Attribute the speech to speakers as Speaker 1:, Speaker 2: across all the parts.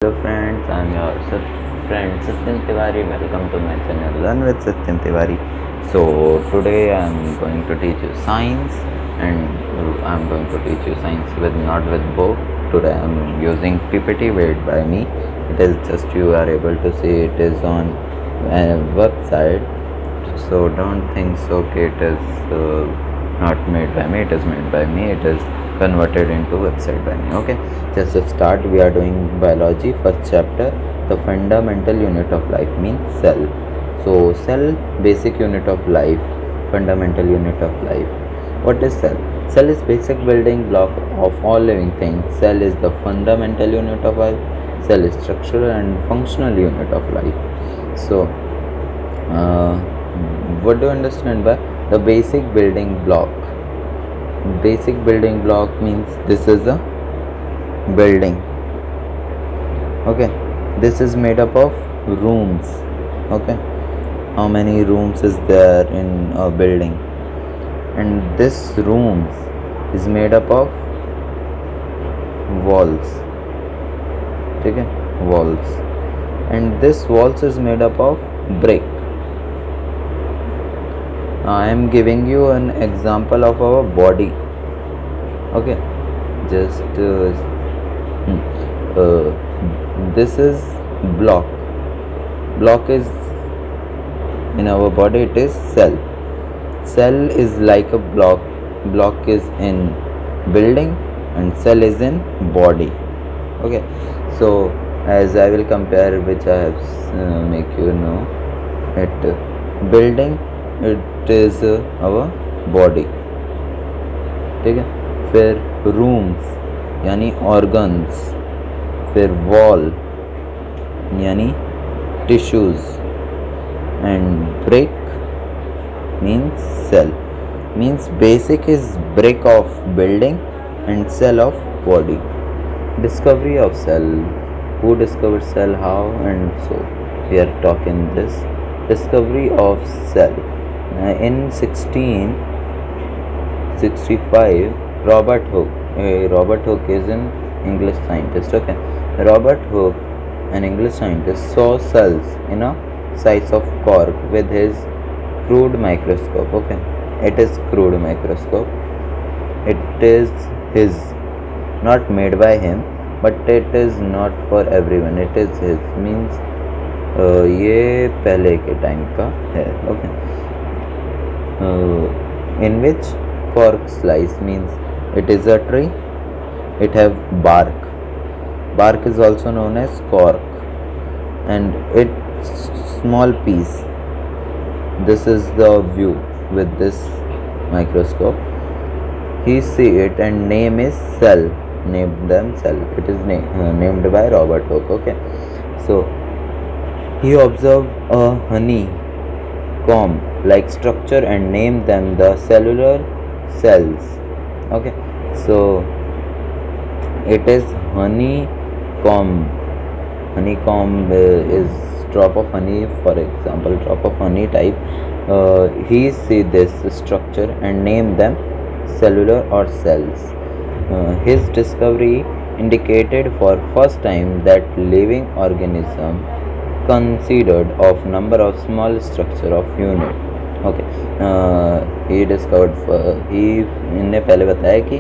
Speaker 1: Hello friends, I'm your friend Satyam Tiwari. Welcome to my channel Learn with Satyam Tiwari. So today I'm going to teach you science, and I'm going to teach you science with not with book. Today I'm using PPT made by me. It is just you are able to see it is on a website. So don't think so. Okay, it is not made by me. It is made by me. It is converted into website by me. Okay, just to start, we are doing biology first chapter. The fundamental unit of life means cell. So cell, basic unit of life, fundamental unit of life. What is cell? Cell is basic building block of all living things. Cell is the fundamental unit of life. Cell is structural and functional unit of life. So what do you understand by the basic building block? Basic building block means this is a building. Okay, this is made up of rooms. Okay, how many rooms is there in a building? And this rooms is made up of walls. Okay, walls, and this walls is made up of brick. I am giving you an example of our body. Okay, just this is block. Block is in our body, it is cell. Cell is like a block. Block is in building and cell is in body. Okay, so as I will compare, which I have make you know it. Building, it is our body. ठीक है, फिर rooms यानी organs, फिर wall यानी tissues, and brick means cell. Means basic is brick of building and cell of body. Discovery of cell. Who discovered cell, how, and so we are talking this discovery of cell. In 1665, Robert Hooke. Robert Hooke is an English scientist. Okay, Robert Hooke, an English scientist, saw cells in a size of cork with his crude microscope. Okay, it is crude microscope. It is his, not made by him, but it is not for everyone. It is his means ये पहले के time का है. Okay, in which cork slice means it is a tree. It have bark. Bark is also known as cork, and it's small piece. This is the view with this microscope. He see it and name is cell. Named them cell. It is named by Robert Hooke. Okay, so he observed a honeycomb like structure and named them the cellular cells. Okay, so it is honeycomb. Honeycomb is drop of honey, for example, drop of honey type. He see this structure and name them cellular or cells. His discovery indicated for first time that living organism considered of number of small structure of unit. Okay, he discovered he इनने पहले बताया कि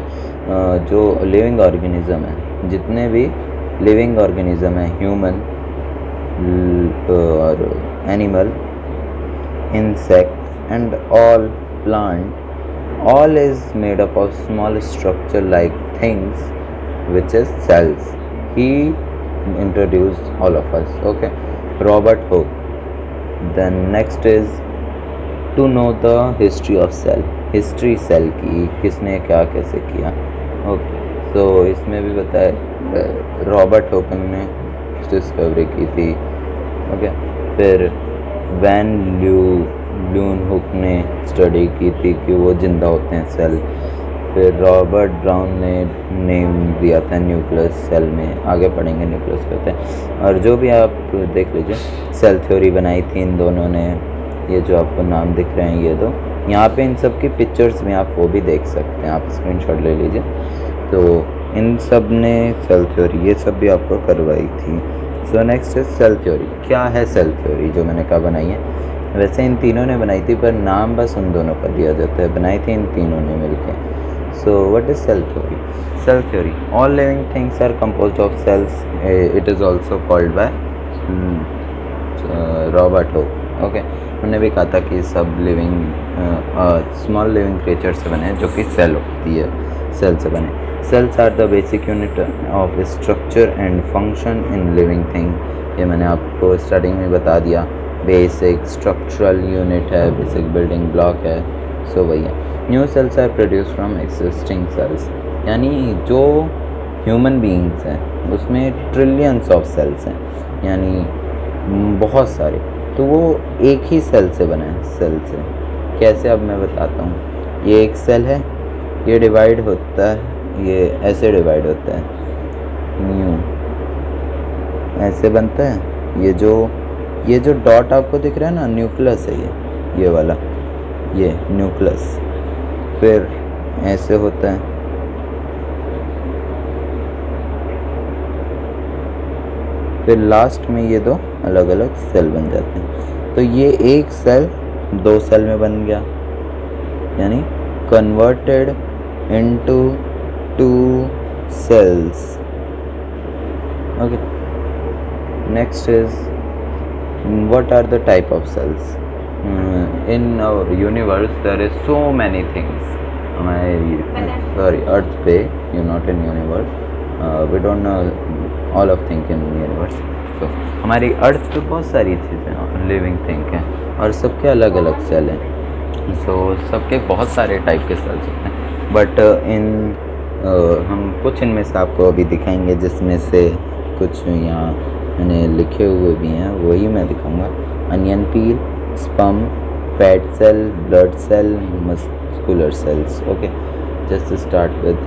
Speaker 1: जो living organism है, जितने भी living organism है, human और animal, insects and all plant, all is made up of small structure like things which is cells. He introduced all of us. Okay, Robert Hooke. Then next is to know the history of cell. History cell की किसने क्या कैसे किया. Okay, so इसमें भी बताया Robert Hooke ने discovery की थी. Okay, फिर वैन ल्यून हुक ने स्टडी की थी कि वो जिंदा होते हैं सेल. फिर रॉबर्ट ब्राउन ने नेम दिया था न्यूक्लियस सेल में. आगे पढ़ेंगे न्यूक्लियस कहते हैं. और जो भी आप देख लीजिए, सेल थ्योरी बनाई थी इन दोनों ने. ये जो आपको नाम दिख रहे हैं ये दो, यहाँ पे इन सब की पिक्चर्स में आप वो भी देख सकते हैं. आप स्क्रीनशॉट ले लीजिए. तो इन सब ने सेल थ्योरी ये सब भी आपको करवाई थी। So next is cell theory. क्या है सेल थ्योरी जो मैंने कहा बनाई है? वैसे इन तीनों ने बनाई थी, पर नाम बस उन दोनों का दिया जाता है। बनाई थी इन तीनों ने मिलकर। So what is cell theory? Cell theory, all living things are composed of cells. It is also called by Robert Hooke. Okay, उन्होंने भी कहा था कि सब लिविंग स्मॉल लिविंग क्रिएचर से बने जो कि सेल होती है, सेल से बने। Cells are the basic unit of structure and function in living thing. ये मैंने आपको स्टार्टिंग में बता दिया। बेसिक स्ट्रक्चरल यूनिट है, बेसिक बिल्डिंग ब्लॉक है। सो वही है। New cells are produce from existing cells, यानी जो ह्यूमन बीइंग्स हैं उसमें ट्रिलियंस ऑफ सेल्स हैं, यानी बहुत सारे। तो वो एक ही सेल से बना है, सेल से। कैसे, अब मैं बताता हूँ। ये एक सेल है, ये डिवाइड होता है, ये ऐसे डिवाइड होता है, न्यू ऐसे बनता है। ये जो डॉट आपको दिख रहा है ना, न्यूक्लियस है ये वाला, ये न्यूक्लियस। फिर ऐसे होता है, फिर लास्ट में ये दो अलग अलग सेल बन जाते हैं। तो ये एक सेल दो सेल में बन गया, यानी converted into two cells. Okay, next is what are the type of cells? In our universe there is so many things. हमारे अर्थ पे, you not in universe, we don't know all of thing in universe. तो हमारी अर्थ पे बहुत सारी चीज़ें living thing हैं और सबके अलग अलग सेल हैं। सो सबके बहुत सारे टाइप के सेल्स होते हैं, बट हम कुछ इनमें से आपको अभी दिखाएंगे, जिसमें से कुछ यहाँ मैंने लिखे हुए भी हैं, वही मैं दिखाऊंगा। Onion peel, sperm, fat cell, blood cell, muscular cells. Okay, just start with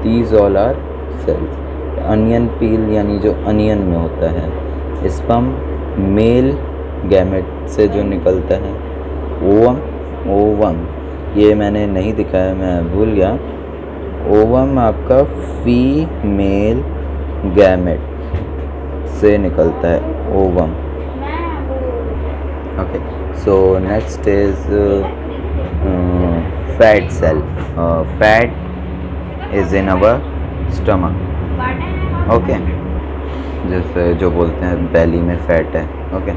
Speaker 1: these all are cells. Onion peel यानी जो अनियन में होता है। स्पर्म मेल गैमेट से जो निकलता है। ओवम ये मैंने नहीं दिखाया, मैं भूल गया। ओवम आपका फीमेल गैमेट से निकलता है, ovum. Okay, so next is fat cell. Fat is in our stomach. Okay, जैसे जो बोलते हैं बेली में फैट है। ओके,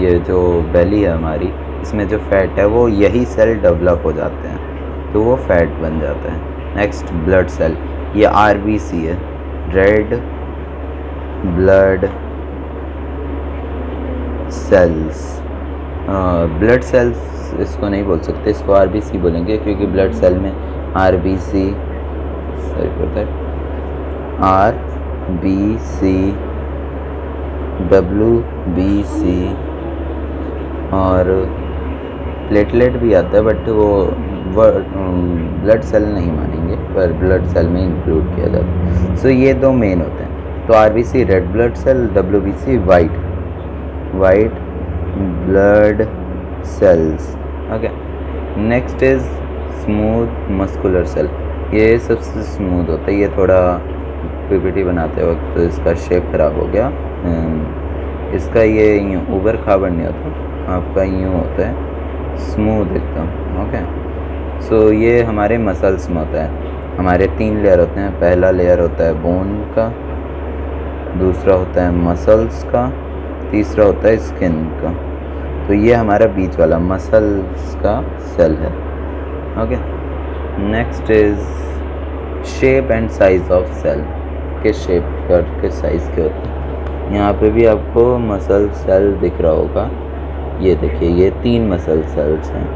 Speaker 1: ये जो बेली है हमारी, इसमें जो फैट है वो यही सेल डेवलप हो जाते हैं, तो वो फैट बन जाता है। नेक्स्ट ब्लड सेल, ये आरबीसी है, red blood cells. Blood cells इसको नहीं बोल सकते, इसको आरबीसी बोलेंगे, क्योंकि ब्लड सेल में RBC, sorry for that, RBC, WBC और प्लेटलेट भी आता है, बट वो ब्लड सेल नहीं मानेंगे, पर ब्लड सेल में इंक्लूड किया जाता है। सो ये दो मेन होते हैं। तो RBC red blood cell, WBC white blood cells. Okay, next is smooth muscular cell. ये सबसे स्मूथ होता है। ये थोड़ा पीपीटी बनाते वक्त इसका शेप खराब हो गया। इसका ये यूँ ऊबर खाबर नहीं होता, आपका यूँ होता है स्मूथ एकदम। ओके, सो ये हमारे मसल्स में होता है। हमारे 3 लेयर होते हैं। पहला लेयर होता है बोन का, दूसरा होता है मसल्स का, तीसरा होता है स्किन का। तो ये हमारा बीच वाला मसल्स का सेल है। Okay, next is shape and size of cell. के शेप और के साइज़ के होते हैं। यहाँ पे भी आपको मसल सेल दिख रहा होगा। ये देखिए, ये 3 मसल सेल्स हैं,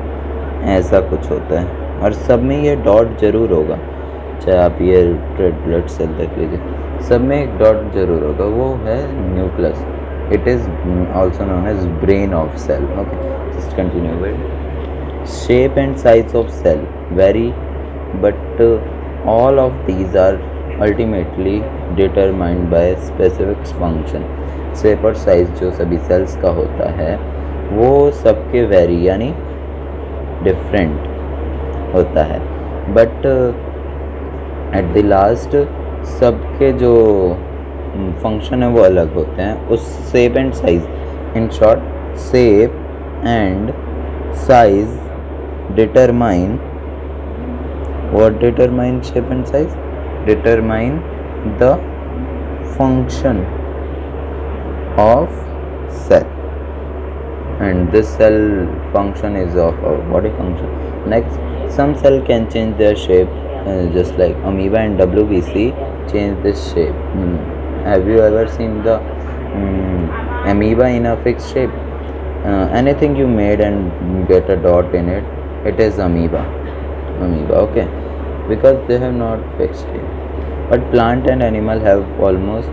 Speaker 1: ऐसा कुछ होता है। और सब में ये डॉट ज़रूर होगा, चाहे आप ये रेड ब्लड सेल देख लीजिए, सब में एक डॉट ज़रूर होगा, वो है nucleus. It is also known as brain of cell. Okay, just continue with shape and size of cell very, but all of these are ultimately determined by specific function। Shape और size जो सभी sales का होता है वो सबके very यानी different होता है, बट एट द लास्ट सबके जो फंक्शन है वो अलग होते हैं उस shape and size. In short, shape and size determine. what determine shape and size? Determine the function of cell, and this cell function is of a body function. Next, some cell can change their shape, just like amoeba and WBC change this shape. Have you ever seen the amoeba in a fixed shape? Anything you made and get a dot in it, it is amoeba. Okay, because they have not fixed shape. But plant and animal have almost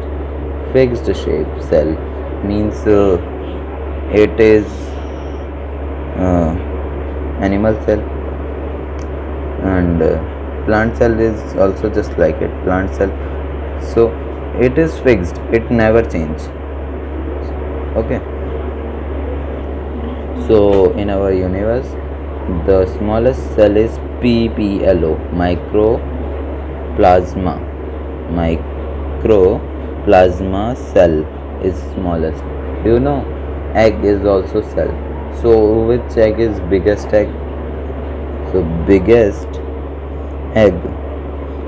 Speaker 1: fixed shape. Cell means it is animal cell, and plant cell is also just like it, plant cell. So it is fixed, it never change. Okay, so in our universe the smallest cell is PPLO, microplasma. Microplasma cell is smallest. Do you know egg is also cell? So which egg is biggest egg? So biggest egg,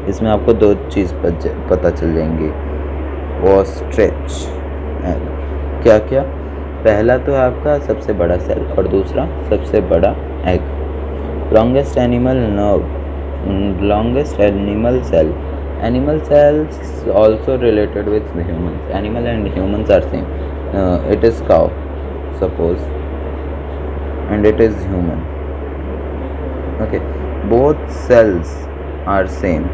Speaker 1: इसमें आपको दो चीज़ पता चल जाएंगी. Ostrich egg. क्या क्या? पहला तो है आपका सबसे बड़ा सेल और दूसरा सबसे बड़ा egg. longest animal cell. Animal cells also related with humans. Animal and humans are same. It is cow, suppose, and it is human. Okay, both cells are same.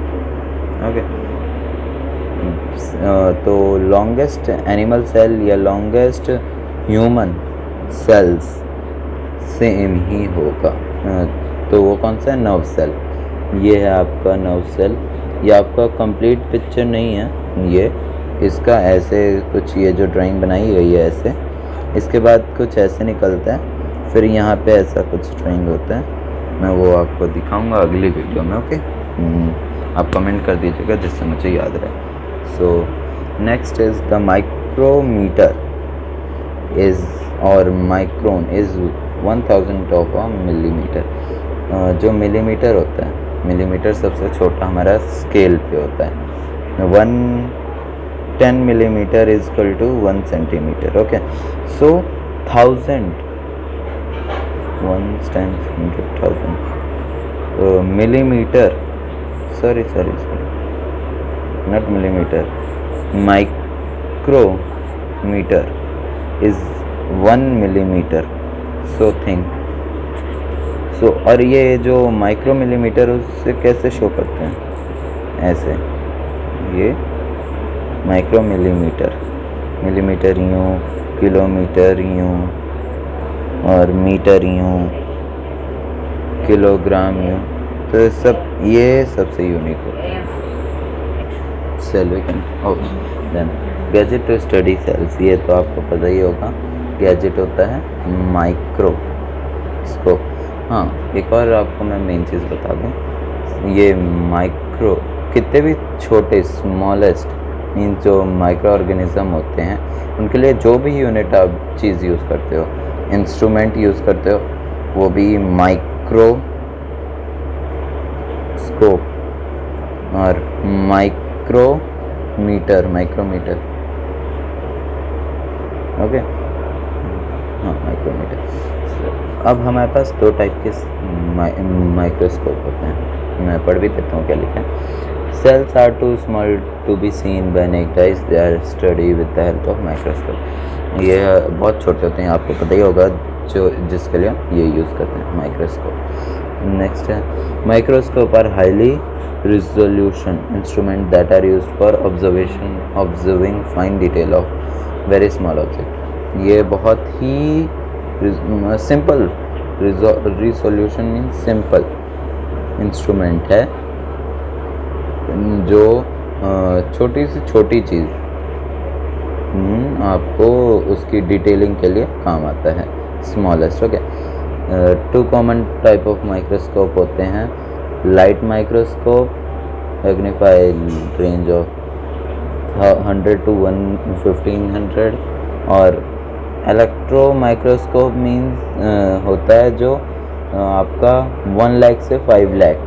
Speaker 1: Okay, तो longest animal cell या longest human cells same ही होगा. तो वो कौन सा है? Nerve cell. ये है आपका नर्व सेल. ये आपका कंप्लीट पिक्चर नहीं है, ये इसका ऐसे कुछ, ये जो ड्राइंग बनाई गई है ऐसे, इसके बाद कुछ ऐसे निकलता है, फिर यहाँ पे ऐसा कुछ ड्राइंग होता है. मैं वो आपको दिखाऊंगा अगली वीडियो में. ओके, आप कमेंट कर दीजिएगा जिससे मुझे याद रहे. So next is the micrometre is और micron is 1000th of a millimeter. जो मिलीमीटर होता है, मिलीमीटर सबसे छोटा हमारा स्केल पे होता है. 10 millimeter is equal to 1 centimeter. Okay, so 1000 1 times 100,000 millimeter, sorry not millimeter, micrometer is 1 millimeter. So think. So और ये जो माइक्रो मिलीमीटर उससे कैसे शो करते हैं? ऐसे, ये माइक्रो मिलीमीटर, मिलीमीटर यूँ, किलोमीटर यूँ, और मीटर यूँ, किलोग्राम यूँ. तो सब ये सबसे यूनिक होता है. Cell we can then gadget to study cells. ये तो आपको पता ही होगा. गैजेट होता है माइक्रोस्कोप. हाँ, एक और आपको मैं मेन चीज़ बता दूँ. ये माइक्रो कितने भी छोटे स्मॉलेस्ट मीन जो माइक्रो ऑर्गेनिज्म होते हैं उनके लिए जो भी यूनिट आप चीज़ यूज़ करते हो, इंस्ट्रूमेंट यूज़ करते हो, वो भी माइक्रोस्कोप और माइक्रोमीटर. ओके, हाँ, माइक्रोमीटर. अब हमारे पास दो टाइप के माइक्रोस्कोप होते हैं. मैं पढ़ भी देता हूँ क्या लिखा है. Cells are too small to be seen by naked eyes, they are study with the help of microscope. ये बहुत छोटे होते हैं, आपको पता ही होगा, जो जिसके लिए ये यूज़ करते हैं माइक्रोस्कोप. नेक्स्ट है microscope are highly resolution instrument that are used for observing fine detail of very small object. ये बहुत ही simple, resolution mean simple instrument है जो छोटी से छोटी चीज़ आपको उसकी डिटेलिंग के लिए काम आता है. Smallest. Okay, 2 common type of microscope होते हैं. Light microscope magnify range of 100 to 1500। और इलेक्ट्रो माइक्रोस्कोप मीन्स होता है जो आपका 1 लाख से 5 लाख,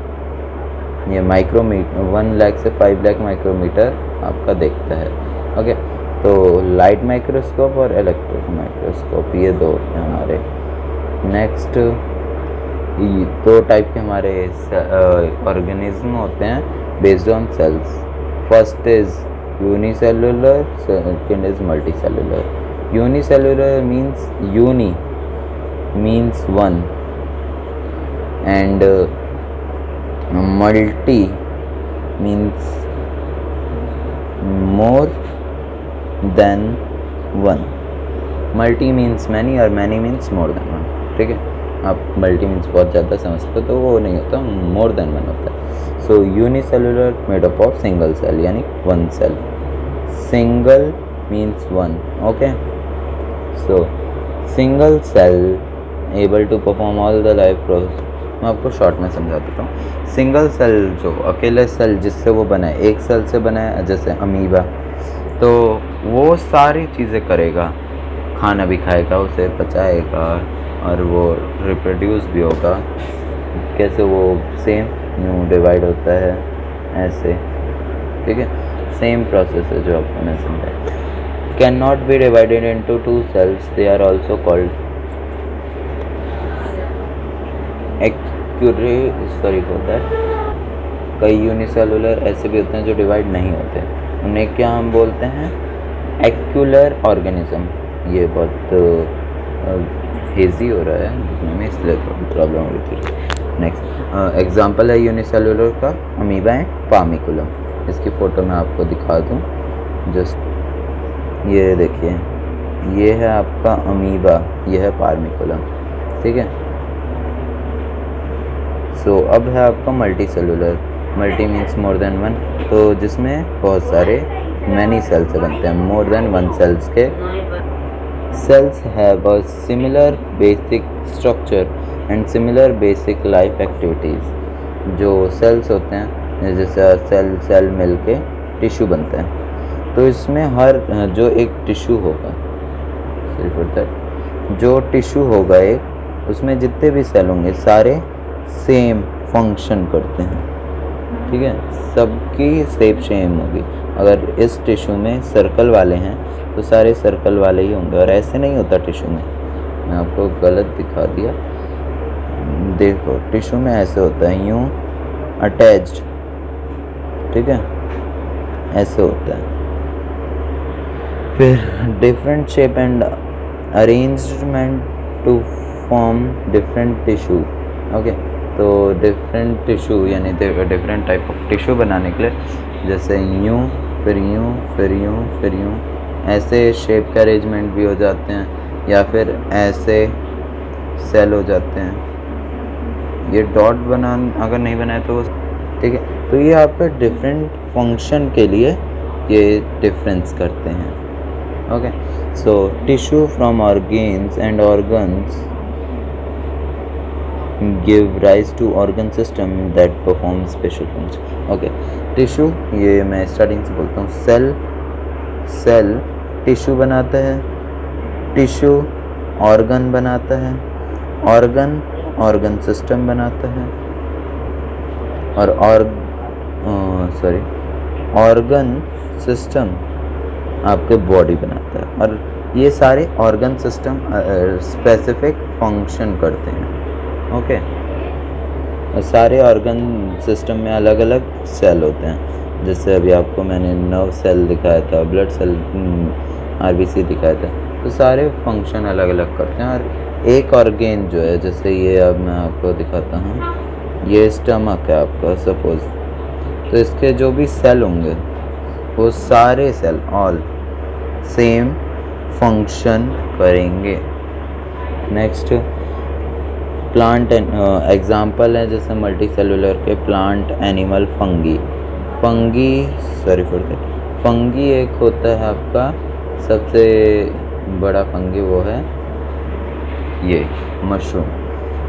Speaker 1: ये माइक्रोमीटर 1 लाख से 5 लाख माइक्रोमीटर आपका देखता है। ओके, तो लाइट माइक्रोस्कोप और इलेक्ट्रो माइक्रोस्कोप ये दो होते हैं हमारे। नेक्स्ट, दो टाइप के हमारे ऑर्गेनिज्म होते हैं based on cells. First is unicellular, second is multicellular. Unicellular means uni means one and multi means more than one। Multi means many और many means more than one. ठीक है, आप multi means बहुत ज़्यादा समझते हो तो वो नहीं होता, मोर देन वन होता है। So unicellular made up of single cell यानी one cell. Single means one. Okay, so single cell able to perform all the life process. मैं आपको शॉर्ट में समझा देता हूँ। सिंगल सेल जो अकेले सेल जिससे वो बना है, एक सेल से बना है जैसे अमीबा, तो वो सारी चीज़ें करेगा, खाना भी खाएगा, उसे पचाएगा और वो रिप्रोड्यूस भी होगा। कैसे वो सेम न्यू डिवाइड होता है ऐसे। ठीक है, सेम प्रोसेस है जो आपको मैं समझाया। Can not be divided into two cells, they are also called sorry होता है। कई यूनिसेलुलर ऐसे भी होते हैं जो डिवाइड नहीं होते, उन्हें क्या हम बोलते हैं? एक्यूलर ऑर्गेनिज्म। ये बहुत हेजी हो रहा है में, इसलिए प्रॉब्लम हो रही थी। नेक्स्ट एग्जांपल है यूनिसेलुलर का अमीबा एंड पार्मिकुलम। इसकी फ़ोटो मैं आपको दिखा दूँ, जस्ट ये देखिए, ये है आपका अमीबा, ये है पार्मिकुलम। ठीक है, सो अब है आपका multi cellular. Multi means more than one, तो जिसमें बहुत सारे मैनी सेल्स से बनते हैं, मोर देन वन सेल्स के। Cells have a similar basic structure and similar basic life activities. जो सेल्स होते हैं जैसे सेल सेल मिल के टिश्यू बनता है, तो इसमें हर जो एक टिश्यू होगा, जो टिश्यू होगा एक, उसमें जितने भी सेल होंगे सारे सेम फंक्शन करते हैं। ठीक है, सबकी शेप सेम होगी। अगर इस टिश्यू में सर्कल वाले हैं तो सारे सर्कल वाले ही होंगे, और ऐसे नहीं होता टिश्यू में। मैं आपको गलत दिखा दिया, देखो टिश्यू में ऐसे होता है, यूँ अटैच्ड। ठीक है, ऐसे होता है। फिर different shape and arrangement to form different tissue. Okay, तो डिफरेंट टिश्यू यानी डिफरेंट टाइप ऑफ टिश्यू बनाने के लिए, जैसे यूँ फिर यूँ फिर यूँ फिर यूँ, ऐसे शेप के अरेंजमेंट भी हो जाते हैं, या फिर ऐसे सेल हो जाते हैं। ये डॉट अगर नहीं बनाए तो ठीक है, तो ये आपका डिफरेंट फंक्शन के लिए ये डिफरेंस करते हैं। Okay, so tissue from organs and organs give rise to organ system that perform special function। Okay, tissue, ये मैं स्टार्टिंग से बोलता हूँ, सेल टिश्यू बनाता है, टिश्यू ऑर्गन बनाता है, ऑर्गन सिस्टम बनाता है, और ऑर्गन सिस्टम आपके बॉडी बनाता है। और ये सारे ऑर्गन सिस्टम स्पेसिफिक फंक्शन करते हैं। ओके, सारे ऑर्गन सिस्टम में अलग अलग सेल होते हैं। जैसे अभी आपको मैंने नर्व सेल दिखाया था, ब्लड सेल, आरबीसी दिखाया था, तो सारे फंक्शन अलग अलग करते हैं। और एक ऑर्गेन जो है, जैसे ये अब मैं आपको दिखाता हूँ, ये स्टमक है आपका सपोज, तो इसके जो भी सेल होंगे वो सारे सेल ऑल सेम फंक्शन करेंगे। नेक्स्ट, प्लांट एग्जाम्पल है जैसे मल्टी सेलुलर के प्लांट, एनिमल, फंगी एक होता है आपका सबसे बड़ा फंगी, वो है ये मशरूम।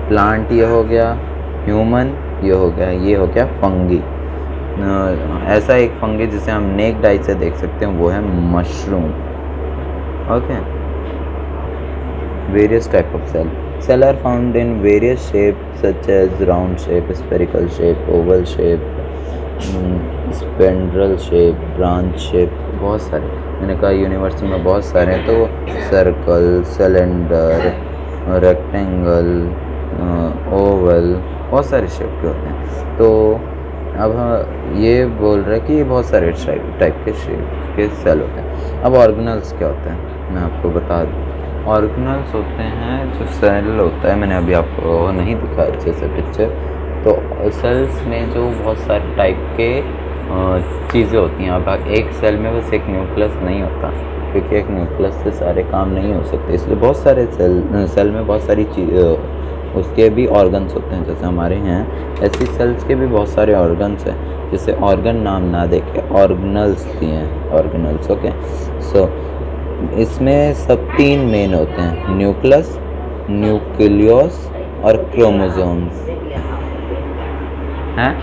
Speaker 1: प्लांट ये हो गया, ह्यूमन ये हो गया, ये हो गया फंगी। ऐसा एक फंगी जिसे हम नेक्ड आई से देख सकते हैं वो है mushroom. Okay, various type of cell are found in various shape such as round shape, spherical shape, oval shape, spindle shape, branch shape, बहुत सारे। मैंने कहा यूनिवर्स में बहुत सारे हैं, तो सर्कल, सिलेंडर, रेक्टेंगल, ओवल, बहुत सारे शेप के होते हैं। तो अब ये बोल रहे हैं कि बहुत सारे टाइप के शेप के सेल होते हैं। अब ऑर्गेनल्स क्या होते हैं मैं आपको बता दूँ। ऑर्गेनल्स होते हैं जो सेल होता है, मैंने अभी आपको नहीं दिखा अच्छे से पिक्चर। तो सेल्स में जो बहुत सारे टाइप के चीज़ें होती हैं। अब एक सेल में बस एक न्यूक्लियस नहीं होता, क्योंकि एक न्यूक्लियस से सारे काम नहीं हो सकते, इसलिए बहुत सारे सेल में बहुत सारी उसके भी ऑर्गन्स होते हैं। जैसे हमारे हैं ऐसी सेल्स के भी बहुत सारे ऑर्गन्स हैं, जिसे ऑर्गन नाम ना देके ऑर्गेनल्स दिए हैं, ऑर्गेनल्स। ओके, सो इसमें सब 3 मेन होते हैं, न्यूक्लियस, न्यूक्लियस और क्रोमोसोम्स हैं।